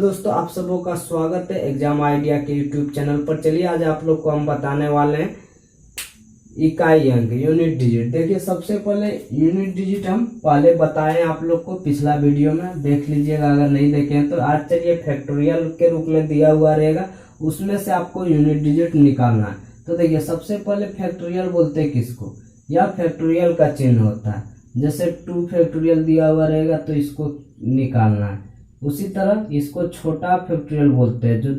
दोस्तों, आप सबों का स्वागत है एग्जाम आइडिया के यूट्यूब चैनल पर। चलिए आज आप लोग को हम बताने वाले हैं इकाई अंक यूनिट डिजिट। देखिए सबसे पहले यूनिट डिजिट हम पहले बताएं आप लोग को, पिछला वीडियो में देख लीजिएगा अगर नहीं देखे हैं तो। आज चलिए फैक्टोरियल के रूप में दिया हुआ रहेगा, उसमें से आपको यूनिट डिजिट निकालना है। तो देखिए सबसे पहले फैक्टोरियल बोलते हैं किसको, यह फैक्टोरियल का चिन्ह होता है। जैसे 2 फैक्टोरियल दिया हुआ रहेगा तो इसको निकालना है। उसी तरह इसको छोटा फैक्टोरियल बोलते हैं, जो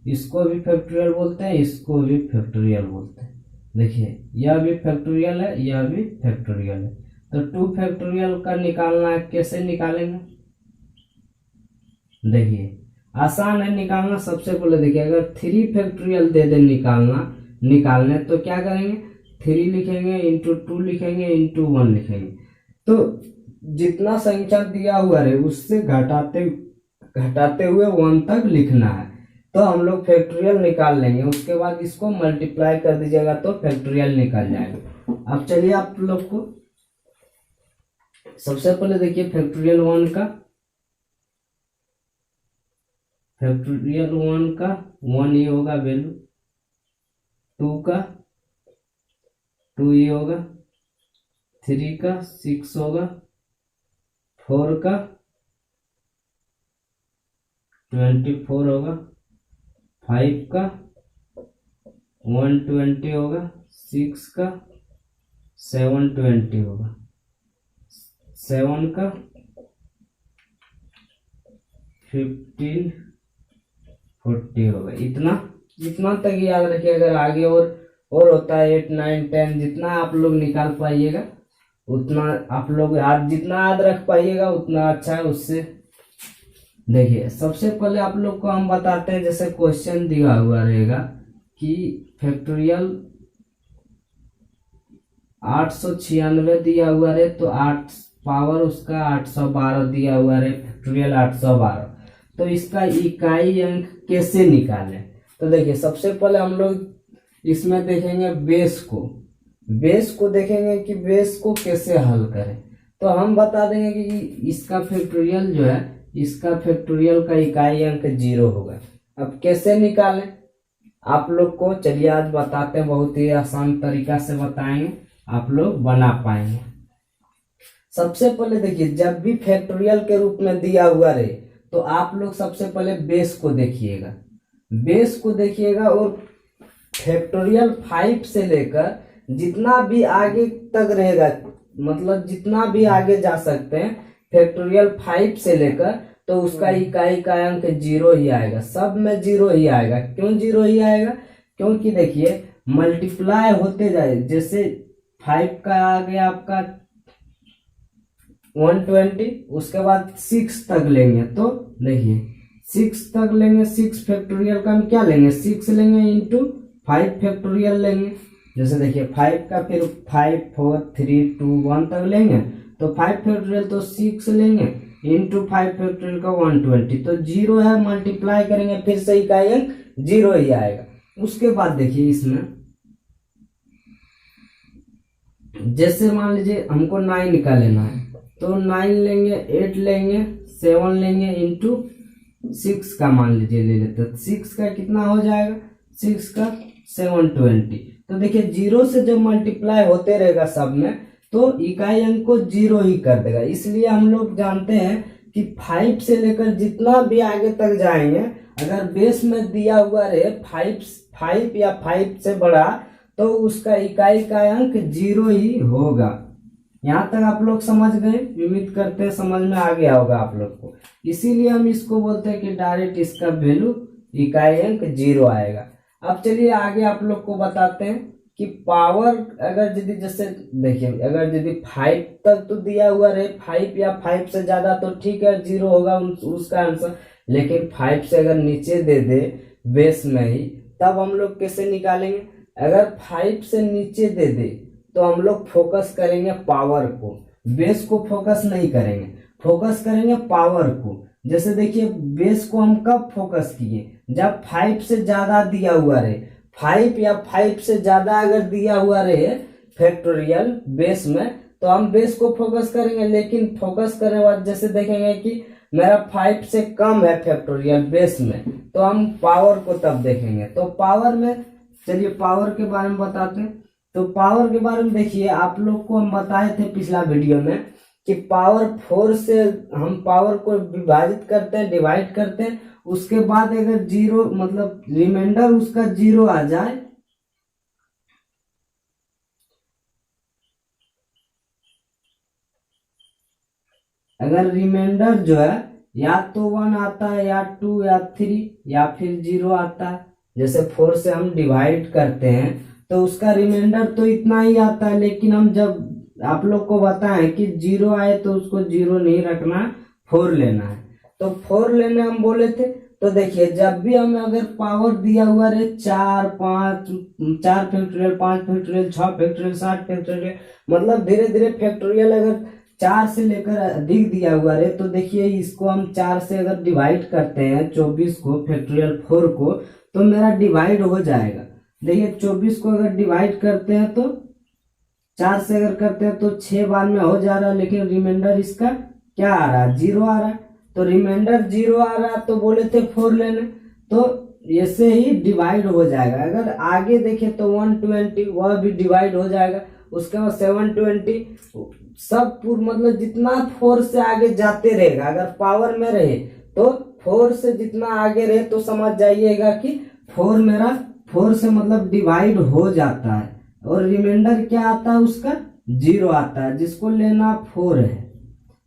इसको भी फैक्टोरियल बोलते हैं, इसको भी फैक्टोरियल बोलते हैं। देखिए यह भी फैक्टोरियल है, यह भी फैक्टोरियल है। तो 2 फैक्टोरियल का निकालना है, कैसे निकालेंगे? देखिए आसान है निकालना। सबसे पहले देखिए अगर 3 फैक्टोरियल दे दे निकालने तो क्या करेंगे, 3 लिखेंगे इंटू 2 लिखेंगे इंटू 1 लिखेंगे। तो जितना संख्या दिया हुआ है उससे घटाते हुए 1 तक लिखना है। तो हम लोग फैक्टोरियल निकाल लेंगे, उसके बाद इसको मल्टीप्लाई कर दीजिएगा तो फैक्टोरियल निकल जाएगा। अब चलिए आप लोग को सबसे पहले देखिए फैक्टोरियल 1 का 1 ही होगा वैल्यू, 2 का 2 ही होगा, 3 का 6 होगा, 4 का 24 होगा, 5 का 120 होगा, 6 का 720 होगा, 7 का 1540 होगा। इतना तक याद रखिए। अगर आगे और होता है 8 9 10, जितना आप लोग निकाल पाइएगा उतना आप लोग जितना याद रख पाइएगा उतना अच्छा है उससे। देखिए सबसे पहले आप लोग को हम बताते हैं, जैसे क्वेश्चन दिया हुआ रहेगा कि फैक्टोरियल 896 दिया हुआ रहे तो 8 पावर उसका 812 दिया हुआ रहे, फैक्टोरियल 812। तो इसका इकाई अंक कैसे निकालें? तो देखिए सबसे पहले हम लोग इसमें देखेंगे बेस को देखेंगे कि बेस को कैसे हल करें। तो हम बता देंगे कि इसका फैक्टोरियल जो है, इसका फैक्टोरियल का इकाई अंक 0 होगा। अब कैसे निकालें आप लोग को चलिए आज बताते हैं, बहुत ही आसान तरीका से बताएंगे, आप लोग बना पाएंगे। सबसे पहले देखिए जब भी फैक्टोरियल के रूप में दिया हुआ रहे तो आप लोग सबसे पहले बेस को देखिएगा और फैक्टोरियल 5 से लेकर जितना भी आगे तक रहेगा, मतलब जितना भी आगे जा सकते हैं फैक्टोरियल 5 से लेकर, तो उसका इकाई का अंक 0 ही आएगा। सब में 0 ही आएगा। क्यों 0 ही आएगा? क्योंकि देखिए मल्टीप्लाई होते जाए, जैसे 5 का आ गया आपका 120, उसके बाद 6 तक लेंगे तो देखिए 6 तक लेंगे, 6 फैक्टोरियल का हम क्या लेंगे, 6 लेंगे इंटू 5 फैक्टोरियल लेंगे। जैसे देखिए 5 का फिर 5 4 3 2 1 तक लेंगे तो 5 फैक्टोरियल तो 6 लेंगे इंटू 5 फैक्टोरियल का 120, तो 0 है, मल्टीप्लाई करेंगे फिर से इकाई अंक 0 ही आएगा। उसके बाद देखिए इसमें जैसे मान लीजिए हमको 9 का लेना है तो 9 लेंगे, 8 लेंगे, 7 लेंगे इंटू 6 का मान लीजिए ले लेते, 6 का कितना हो जाएगा, 6 का 720। तो देखिए 0 से जब मल्टीप्लाई होते रहेगा सब में तो इकाई अंक को 0 ही कर देगा। इसलिए हम लोग जानते हैं कि 5 से लेकर जितना भी आगे तक जाएंगे, अगर बेस में दिया हुआ रहे 5 या 5 से बड़ा, तो उसका इकाई का अंक 0 ही होगा। यहाँ तक आप लोग समझ गए? उम्मीद करते हैं समझ में आ गया होगा आप लोग को। इसीलिए हम इसको बोलते हैं कि डायरेक्ट इसका वैल्यू इकाई अंक 0 आएगा। अब चलिए आगे आप लोग को बताते हैं कि पावर अगर यदि जैसे देखिए अगर यदि 5 तक तो दिया हुआ रहे, 5 या 5 से ज्यादा तो ठीक है 0 होगा उसका आंसर। लेकिन 5 से अगर नीचे दे दे बेस में ही, तब हम लोग कैसे निकालेंगे? अगर 5 से नीचे दे दे तो हम लोग फोकस करेंगे पावर को, बेस को फोकस नहीं करेंगे, फोकस करेंगे पावर को। जैसे देखिए बेस को हम कब फोकस किए, जब 5 से ज्यादा दिया हुआ रहे, 5 या 5 से ज्यादा अगर दिया हुआ रहे फैक्टोरियल बेस में तो हम बेस को फोकस करेंगे। लेकिन फोकस करने के बाद जैसे देखेंगे कि मेरा 5 से कम है फैक्टोरियल बेस में, तो हम पावर को तब देखेंगे। तो पावर में, चलिए पावर के बारे में बताते हैं। तो पावर के बारे में देखिए, आप लोग को हम बताए थे पिछला वीडियो में कि पावर 4 से हम पावर को विभाजित करते हैं, डिवाइड करते हैं, उसके बाद अगर जीरो मतलब रिमाइंडर उसका जीरो आ जाए, अगर रिमाइंडर जो है या तो 1 आता है या 2 या 3 या फिर 0 आता है, जैसे 4 से हम डिवाइड करते हैं तो उसका रिमाइंडर तो इतना ही आता है, लेकिन हम जब आप लोग को बताएं कि 0 आए तो उसको 0 नहीं रखना, 4 लेना है। तो 4 लेने हम बोले थे। तो देखिए, जब भी हमें अगर पावर दिया हुआ रहे 4 5 4 फैक्टोरियल, 5 फैक्टोरियल, 6 फैक्टोरियल, 7 फैक्टोरियल, मतलब धीरे धीरे फैक्टोरियल अगर 4 से लेकर अधिक दिया हुआ रहे, तो देखिए इसको हम 4 से अगर डिवाइड करते हैं 24 को, फैक्टोरियल 4 को, तो मेरा डिवाइड हो जाएगा। देखिए 24 को अगर डिवाइड करते हैं तो 4 से अगर करते हैं तो 6 बार में हो जा रहा है, लेकिन रिमाइंडर इसका क्या आ रहा है, 0 आ रहा है। तो रिमाइंडर 0 आ रहा है, तो बोले थे 4 लेने, तो ऐसे ही डिवाइड हो जाएगा। अगर आगे देखे तो 120 वह भी डिवाइड हो जाएगा, उसके बाद 720, सब पूर्ण मतलब जितना 4 से आगे जाते रहेगा, अगर पावर में रहे तो 4 से जितना आगे रहे तो समझ जाइएगा कि 4 मेरा 4 से मतलब डिवाइड हो जाता है, और रिमाइंडर क्या आता है उसका 0 आता है, जिसको लेना 4 है।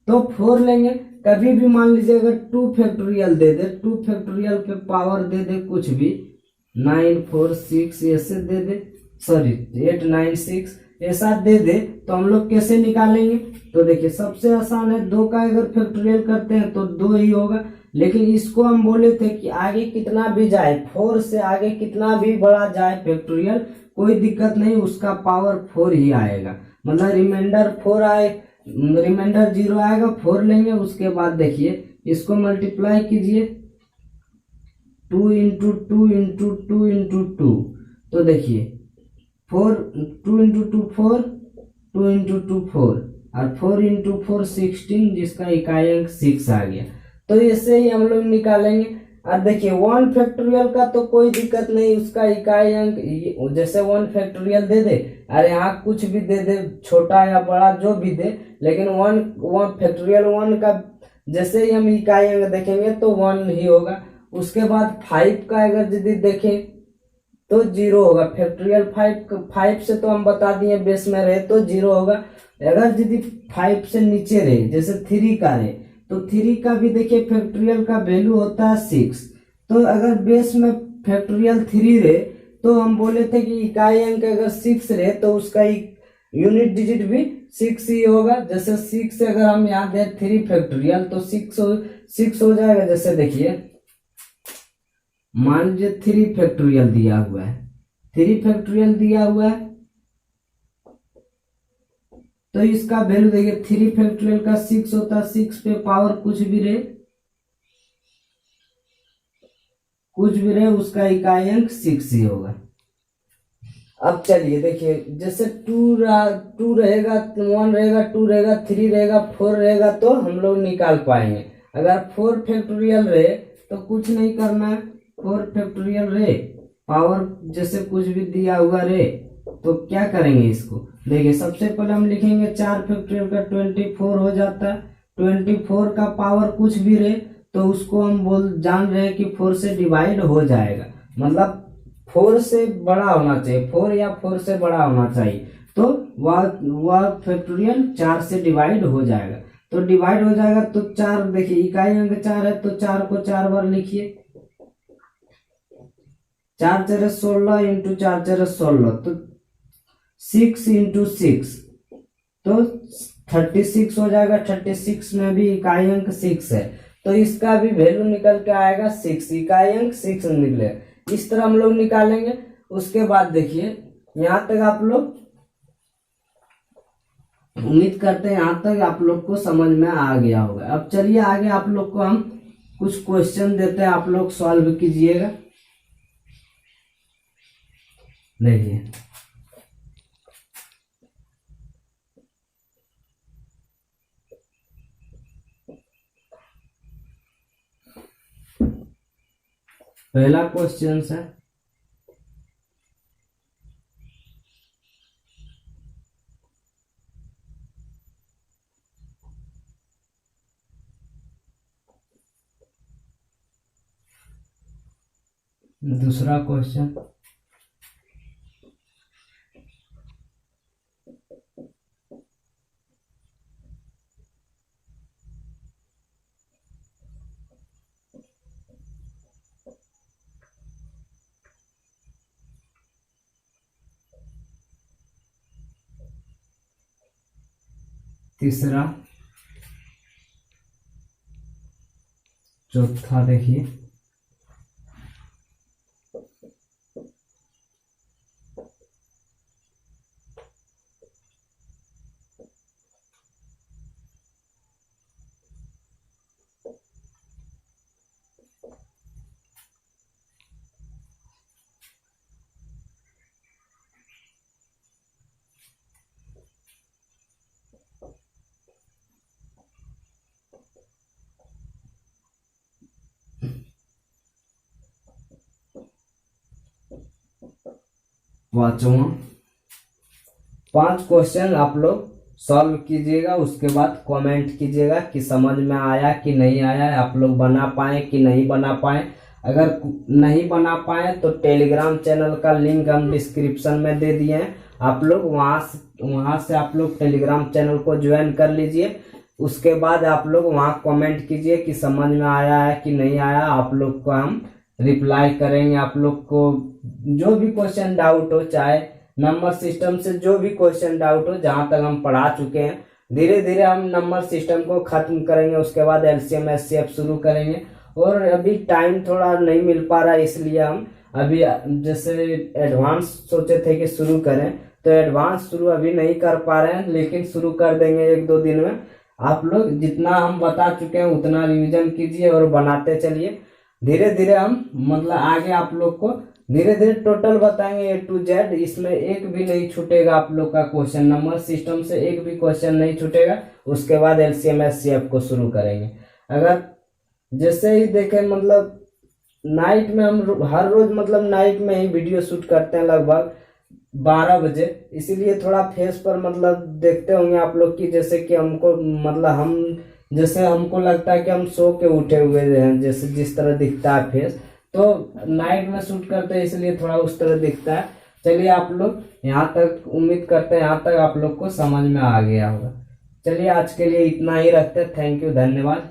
तो 4 लेंगे। कभी भी मान लीजिए अगर 2 फैक्टोरियल दे दे, 2 फैक्टोरियल पे पावर दे दे कुछ भी 9 4 6 ऐसे दे दे, सॉरी 8 9 6 ऐसा दे दे, तो हम लोग कैसे निकालेंगे? तो देखिए सबसे आसान है, 2 का अगर फैक्टोरियल करते हैं तो 2 ही होगा, लेकिन इसको हम बोले थे कि आगे कितना भी जाए, 4 से आगे कितना भी बड़ा जाए फैक्टोरियल, कोई दिक्कत नहीं, उसका पावर 4 ही आएगा। मतलब रिमाइंडर 4 आए, रिमाइंडर 0 आएगा, 4 लेंगे, उसके बाद देखिए इसको मल्टीप्लाई कीजिए 2 इंटू 2 इंटू 2 इंटू 2, तो देखिए 4 2 इंटू 2 4, 2 इंटू 2 4, और 4 इंटू 4 16, जिसका इकाई अंक 6 आ गया। तो ऐसे ही हम लोग निकालेंगे। और देखिए 1 फैक्टोरियल का तो कोई दिक्कत नहीं, उसका इकाई अंक जैसे 1 फैक्टोरियल दे दे, और यहाँ कुछ भी दे दे, छोटा या बड़ा जो भी दे, लेकिन 1 फैक्टोरियल 1 का जैसे ही हम इकाई अंक देखेंगे तो 1 ही होगा। उसके बाद 5 का अगर यदि देखें तो 0 होगा, फैक्टोरियल 5 से तो हम बता दिए बेस में रहे तो 0 होगा। अगर यदि 5 से नीचे रहे, जैसे 3 का रहे, तो 3 का भी देखिए फैक्टोरियल का वैल्यू होता है 6। तो अगर बेस में फैक्टोरियल 3 रहे, तो हम बोले थे कि इकाई अंक अगर 6 रहे तो उसका यूनिट डिजिट भी 6 ही होगा। जैसे 6 से अगर हम यहाँ दे 3 फैक्टोरियल तो 6 हो जाएगा। जैसे देखिए मान लीजिए 3 फैक्टोरियल दिया हुआ है, 3 फैक्टोरियल दिया हुआ है, तो इसका वैल्यू देखिए 3 फैक्टोरियल का 6 होता है, 6 पे पावर कुछ भी रहे उसका इकाई अंक 6 ही होगा। अब चलिए देखिए, जैसे 2 रहेगा, 1 रहेगा, 2 रहेगा, 3 रहेगा, 4 रहेगा, तो हम लोग निकाल पाएंगे। अगर 4 फैक्टोरियल रहे तो कुछ नहीं करना है, 4 फैक्टोरियल रहे, पावर जैसे कुछ भी दिया हुआ रहे, तो क्या करेंगे इसको? देखिए सबसे पहले हम लिखेंगे 4 फैक्टोरियल का 24 हो जाता है। 24 का पावर कुछ भी रहे तो उसको हम जान रहे हैं कि 4 से डिवाइड हो जाएगा, मतलब 4 से बड़ा होना चाहिए, 4 या 4 से बड़ा होना चाहिए, तो वह फैक्टोरियल 4 से डिवाइड हो जाएगा। तो डिवाइड हो जाएगा तो 4, देखिए इकाई अंक 4 है, तो 4 को 4 बार लिखिए, 4 4 16 इंटू 4 4 16, तो 6 इंटू 6, तो 36 हो जाएगा। 36 में भी इकाई अंक 6 है, तो इसका भी वैल्यू निकल के आएगा 6, इकाई अंक 6 निकले। इस तरह हम लोग निकालेंगे। उसके बाद देखिए यहां तक आप लोग, उम्मीद करते हैं यहां तक आप लोग को समझ में आ गया होगा। अब चलिए आगे आप लोग को हम कुछ क्वेश्चन देते हैं, आप लोग सॉल्व कीजिएगा। देखिए पहला क्वेश्चन है दूसरा क्वेश्चन तीसरा चौथा देखिए पांचवा। 5 क्वेश्चन आप लोग सॉल्व कीजिएगा, उसके बाद कमेंट कीजिएगा कि समझ में आया कि नहीं आया, आप लोग बना पाए कि नहीं बना पाए। अगर नहीं बना पाए तो टेलीग्राम चैनल का लिंक हम डिस्क्रिप्शन में दे दिए हैं, आप लोग वहां से आप लोग टेलीग्राम चैनल को ज्वाइन कर लीजिए। उसके बाद आप लोग वहां कमेंट कीजिए कि समझ में आया है कि नहीं आया, आप लोग को हम रिप्लाई करेंगे। आप लोग को जो भी क्वेश्चन डाउट हो, चाहे नंबर सिस्टम से जो भी क्वेश्चन डाउट हो, जहां तक हम पढ़ा चुके हैं, धीरे धीरे हम नंबर सिस्टम को खत्म करेंगे, उसके बाद एलसीएम एचसीएफ शुरू करेंगे। और अभी टाइम थोड़ा नहीं मिल पा रहा है, इसलिए हम अभी जैसे एडवांस सोचे थे कि शुरू करें, तो एडवांस शुरू अभी नहीं कर पा रहे हैं, लेकिन शुरू कर देंगे 1-2 दिन में। आप लोग जितना हम बता चुके हैं उतना रिवीजन कीजिए और बनाते चलिए। धीरे धीरे हम मतलब आगे आप लोग को धीरे धीरे टोटल बताएंगे A to Z, इसमें एक भी नहीं छूटेगा आप लोग का क्वेश्चन, नंबर सिस्टम से एक भी क्वेश्चन नहीं छूटेगा। उसके बाद एलसीएम एचसीएफ को शुरू करेंगे। अगर जैसे ही देखें मतलब नाइट में हम हर रोज मतलब नाइट में ही वीडियो शूट करते हैं लगभग 12 बजे, इसीलिए थोड़ा फेस पर मतलब देखते होंगे आप लोग की जैसे कि हमको मतलब जैसे हमको लगता है कि हम सो के उठे हुए हैं, जैसे जिस तरह दिखता है फेस, तो नाइट में शूट करते हैं इसलिए थोड़ा उस तरह दिखता है। चलिए आप लोग यहाँ तक उम्मीद करते हैं यहाँ तक आप लोग को समझ में आ गया होगा। चलिए आज के लिए इतना ही रखते हैं। थैंक यू, धन्यवाद।